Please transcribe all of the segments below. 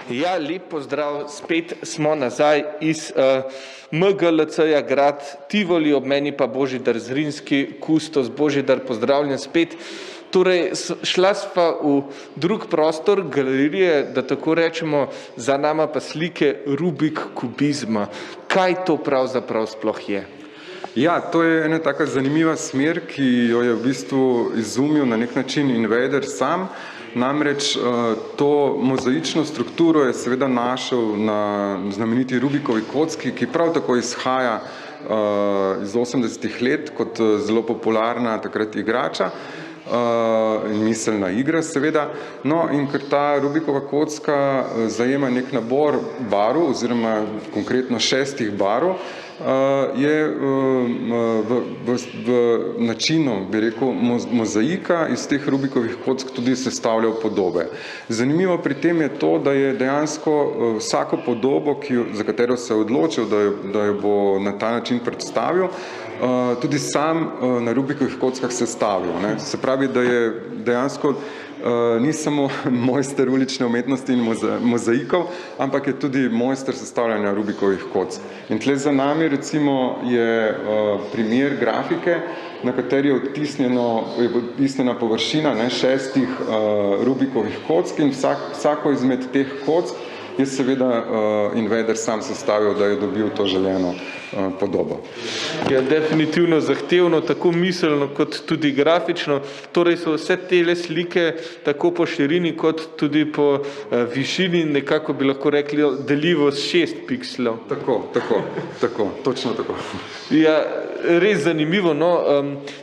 Ja, lep pozdrav, spet smo nazaj iz MGLC-ja Grad Tivoli, ob meni pa Božidar Zrinski, kustos. Božidar, pozdravljen spet. Torej, šla sva v drug prostor galerije, da tako rečemo, za nama pa slike Rubik kubizma. Kaj to pravzaprav sploh je? Ja, to je ena taka zanimiva smer, ki jo je v bistvu izumil na nek način Invader sam. Namreč to mozaično strukturo je seveda našel na znameniti Rubikovi kocki, ki prav tako izhaja iz 80-ih let kot zelo popularna takrat igrača in miselna igra seveda. No, in ker ta Rubikova kocka zajema nek nabor barv oziroma konkretno 6 barv, je v načinu, bi rekel, mozaika iz teh Rubikovih kock tudi sestavljal podobe. Zanimivo pri tem je to, da je dejansko vsako podobo, za katero se je odločil, da jo bo na ta način predstavil, tudi sam na Rubikovih kockah sestavil. Se pravi, da je dejansko ni samo mojster ulične umetnosti in mozaikov, ampak je tudi mojster sestavljanja Rubikovih kock. In tle za nami recimo je primer grafike, na kateri je odtisnjena površina 6 Rubikovih kock in vsako izmed teh kock je seveda Invader sam sestavil, da je dobil to želeno podobo. Ja, definitivno zahtevno, tako miselno kot tudi grafično. Torej so vse tele slike tako po širini kot tudi po višini, nekako bi lahko rekli deljivo s 6 pikslov. Tako, točno tako. Ja, res zanimivo, no.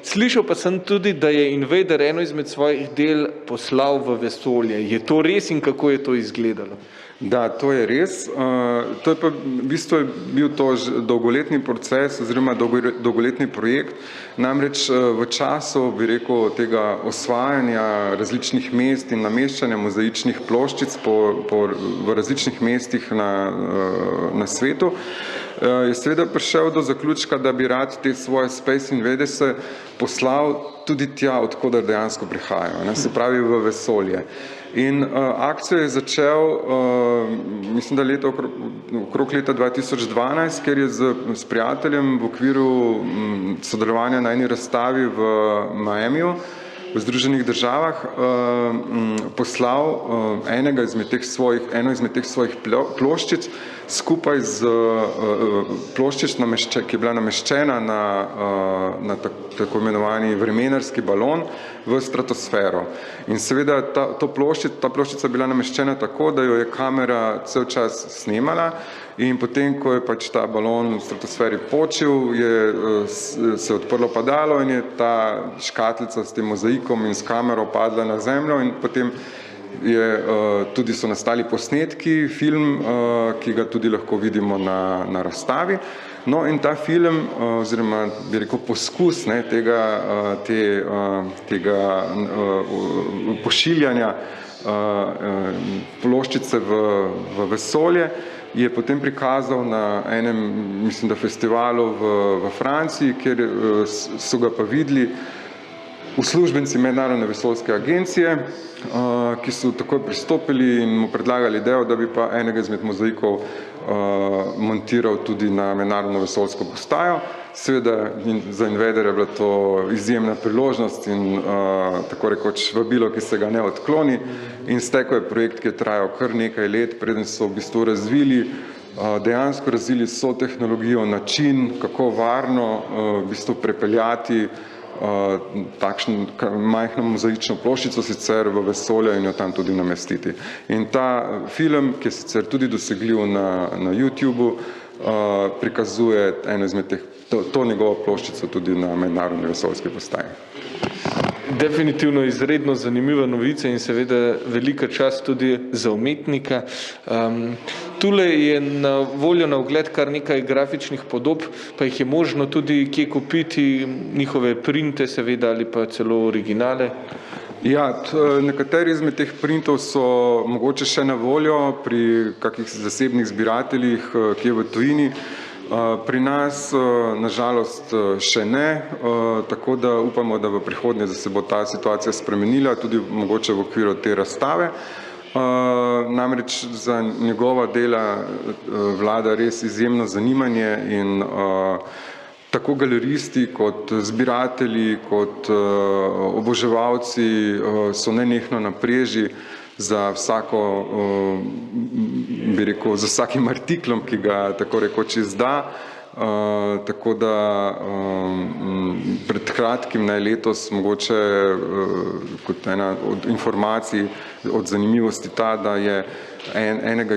Slišal pa sem tudi, da je Invader eno izmed svojih del poslal v vesolje. Je to res in kako je to izgledalo? Da, to je res. To je pa v bistvu bil to dolgoletni proces oziroma dolgoletni projekt. Namreč v času, bi rekel, tega osvajanja različnih mest in nameščanja mozaičnih ploščic v različnih mestih na svetu, je seveda prišel do zaključka, da bi rad te svoje Space Invaders poslal tudi tja, odkoder dejansko prihajajo, se pravi v vesolje. In akcijo je začel, mislim, da okrog leta 2012, ker je s prijateljem v okviru sodelovanja na eni razstavi v Miamiju, v Združenih državah, poslal eno izmed teh svojih ploščic skupaj z ploščic, ki je bila nameščena na tako imenovani vremenarski balon v stratosfero. In seveda ta ploščica je bila nameščena tako, da jo je kamera cel čas snemala in potem, ko je pač ta balon v stratosferi počil, se odprlo padalo in je ta škatlica s tem mozaikom in s kamero padla na zemljo in potem tudi so nastali posnetki, film, ki ga tudi lahko vidimo na razstavi. No in ta film, oziroma bi rekel poskus tega pošiljanja ploščice v vesolje, je potem prikazal na enem, mislim, da festivalu v Franciji, kjer so ga pa videli uslužbenci Mednarodne vesoljske agencije, ki so takoj pristopili in mu predlagali idejo, da bi pa enega izmed mozaikov montiral tudi na Mednarodno vesoljsko postajo. Seveda za Invaderja je bila to izjemna priložnost in tako rekoč vabilo, ki se ga ne odkloni. In stekel je projekt, ki je trajal kar nekaj let, preden so v bistvu dejansko razvili vso tehnologijo, način, kako varno v bistvu prepeljati takšno majhno mozaično ploščico sicer v vesolje in jo tam tudi namestiti. In ta film, ki je sicer tudi dosegljiv na YouTubu, prikazuje eno izmed to njegovo ploščico tudi na Mednarodni vesoljski postaji. Definitivno izredno zanimiva novica in seveda velika čast tudi za umetnika. Tule je na voljo na ogled kar nekaj grafičnih podob, pa jih je možno tudi kje kupiti, njihove printe seveda ali pa celo originale. Ja, nekateri izmed teh printov so mogoče še na voljo pri kakih zasebnih zbirateljih, ki je v tujini. Pri nas nažalost še ne, tako da upamo, da v prihodnje se bo ta situacija spremenila, tudi mogoče v okviru te razstave. namreč za njegova dela vlada res izjemno zanimanje in tako galeristi kot zbiratelji, kot oboževalci so nenehno na preži za vsako, bi rekel, za vsakim artiklom, ki ga tako rekoč izda. Tako da pred kratkim, letos, mogoče kot ena od informacij, od zanimivosti ta, da je enega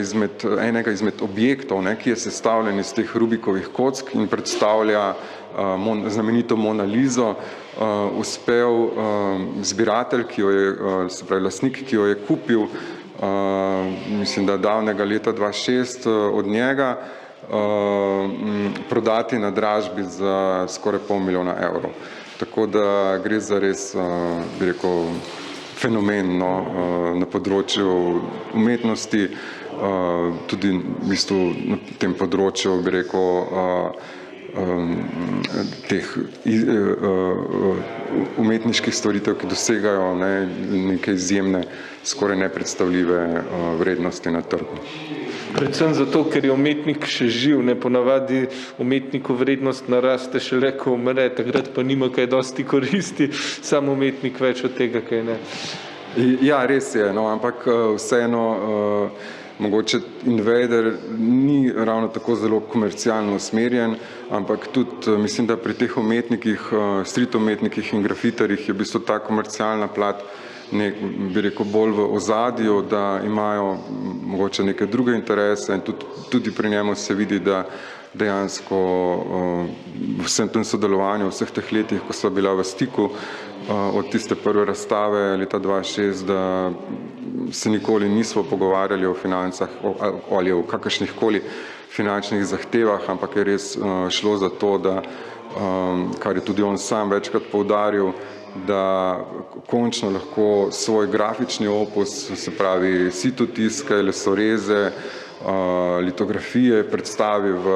izmed objektov, ki je sestavljen iz teh Rubikovih kock in predstavlja znamenito Mona Lizo, uspel zbiratelj, ki jo je, se pravi lastnik, ki jo je kupil, mislim, da davnega leta 2006 od njega, prodati na dražbi za skoraj $500 000. Tako da gre za res, bi rekel, fenomen na področju umetnosti, tudi v bistvu na tem področju, bi rekel, teh umetniških stvaritev, ki dosegajo neke izjemne, skoraj nepredstavljive vrednosti na trgu. Predvsem zato, ker je umetnik še živ, ponavadi umetniku vrednost naraste šele, ko umre, takrat pa nima kaj dosti koristi, sam umetnik več od tega, kaj ne. Ja, res je, ampak vseeno mogoče Invader ni ravno tako zelo komercialno usmerjen, ampak tudi mislim, da pri teh umetnikih, street umetnikih in grafitarjih je v bistvu ta komercialna plat bi rekel, bolj v ozadju, da imajo mogoče neke druge interese in tudi pri njemu se vidi, da dejansko v vsem tem sodelovanju, v vseh teh letih, ko sva bila v stiku od tiste prve razstave leta 2006, da se nikoli nismo pogovarjali o financah ali o kakršnihkoli finančnih zahtevah, ampak je res šlo za to, da, kar je tudi on sam večkrat poudaril, da končno lahko svoj grafični opus, se pravi sitotiske, lesoreze, litografije predstavi v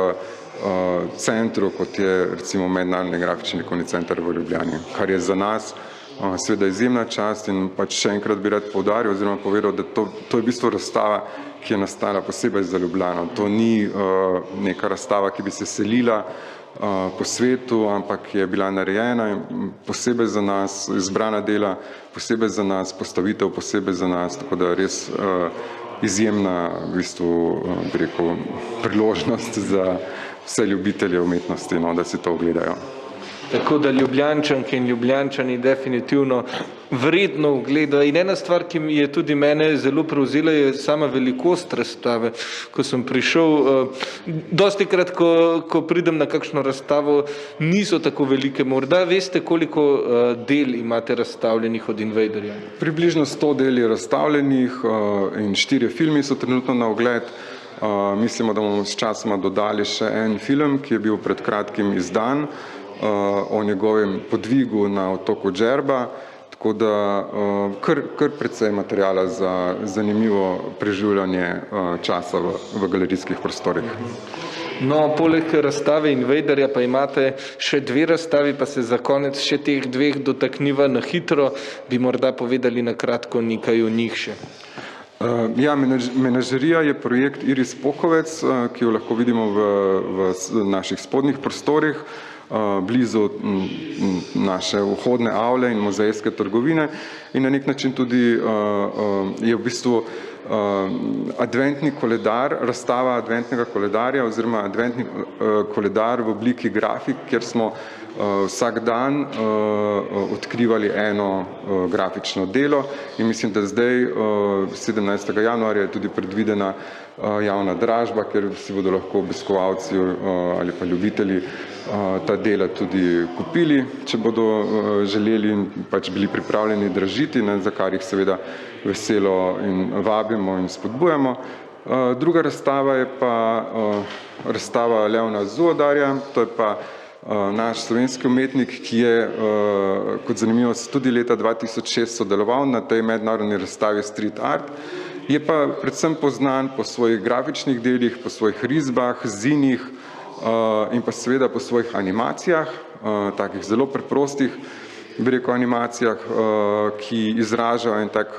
centru, kot je recimo Mednarodni grafični likovni center v Ljubljani, kar je za nas seveda izjemna čast in pač še enkrat bi rad poudaril oziroma povedal, da to je v bistvu razstava, ki je nastala posebej za Ljubljano. To ni neka razstava, ki bi se selila po svetu, ampak je bila narejena posebej za nas, izbrana dela posebej za nas, postavitev posebej za nas, tako da res izjemna v bistvu, bi rekel, priložnost za vse ljubitelje umetnosti, da si to ogledajo. Tako da Ljubljančanke in Ljubljančani definitivno vredno ogleda. In ena stvar, ki mi je tudi mene zelo prevzela, je sama velikost razstave. Ko sem prišel, dostikrat, ko pridem na kakšno razstavo, niso tako velike. Morda veste, koliko del imate razstavljenih od Invaderja? Približno 100 del je razstavljenih in 4 filmi so trenutno na ogled. Mislimo, da bomo s časoma dodali še en film, ki je bil pred kratkim izdan, o njegovem podvigu na otoku Džerba, tako da kar precej materijala za zanimivo preživljanje časa v galerijskih prostorih. No, poleg razstave Invaderja pa imate še 2 razstavi, pa se za konec še teh 2 dotakniva na hitro, bi morda povedali na kratko nekaj o njih še. Ja, Menažerija je projekt Iris Pokovec, ki jo lahko vidimo v naših spodnjih prostorih, blizu naše vhodne avle in muzejske trgovine in na nek način tudi je v bistvu adventni koledar, razstava adventnega koledarja oziroma adventni koledar v obliki grafik, kjer smo vsak dan odkrivali eno grafično delo in mislim, da zdaj 17. januarja je tudi predvidena javna dražba, kjer si bodo lahko obiskovalci ali pa ljubitelji ta dela tudi kupili, če bodo želeli in pač bili pripravljeni dražiti, za kar jih seveda veselo in vabimo in spodbujamo. Druga razstava je pa razstava Leona Zuodarja, to je pa naš slovenski umetnik, ki je kot zanimivost tudi leta 2006 sodeloval na tej mednarodni razstavi Street Art, je pa predvsem poznan po svojih grafičnih delih, po svojih risbah, zinih in pa seveda po svojih animacijah, takih zelo preprostih, bi rekel, animacijah, ki izražajo en tak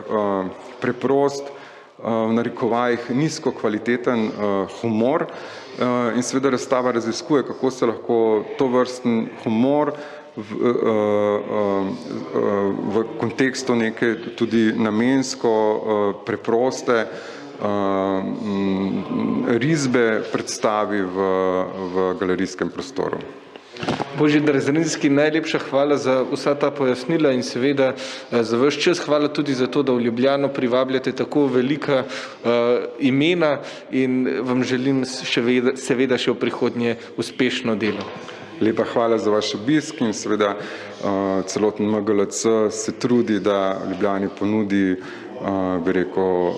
preprost, v narekovajih nizko kvaliteten humor in seveda razstava raziskuje, kako se lahko tovrsten humor v kontekstu neke tudi namensko preproste risbe predstavi v galerijskem prostoru. Božidar Zrinski, najlepša hvala za vsa ta pojasnila in seveda za vaš čas. Hvala tudi za to, da v Ljubljano privabljate tako velika imena in vam želim seveda še v prihodnje uspešno delo. Lepa hvala za vaš obisk in seveda celoten MGLC se trudi, da Ljubljani ponudi, bi rekel,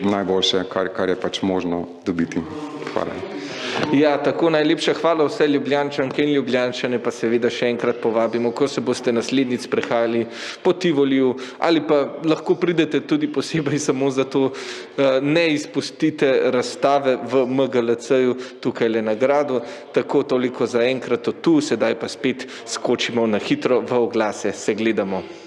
najboljše, kar je pač možno dobiti. Hvala. Ja, tako najlepša hvala vse Ljubljančanke in Ljubljančane, pa seveda še enkrat povabimo, ko se boste naslednjič sprehajali po Tivoliju ali pa lahko pridete tudi posebej samo zato, ne izpustite razstave v MGLC-ju tukaj le na gradu. Tako toliko za enkrat od tu, sedaj pa spet skočimo na hitro v oglase. Se gledamo.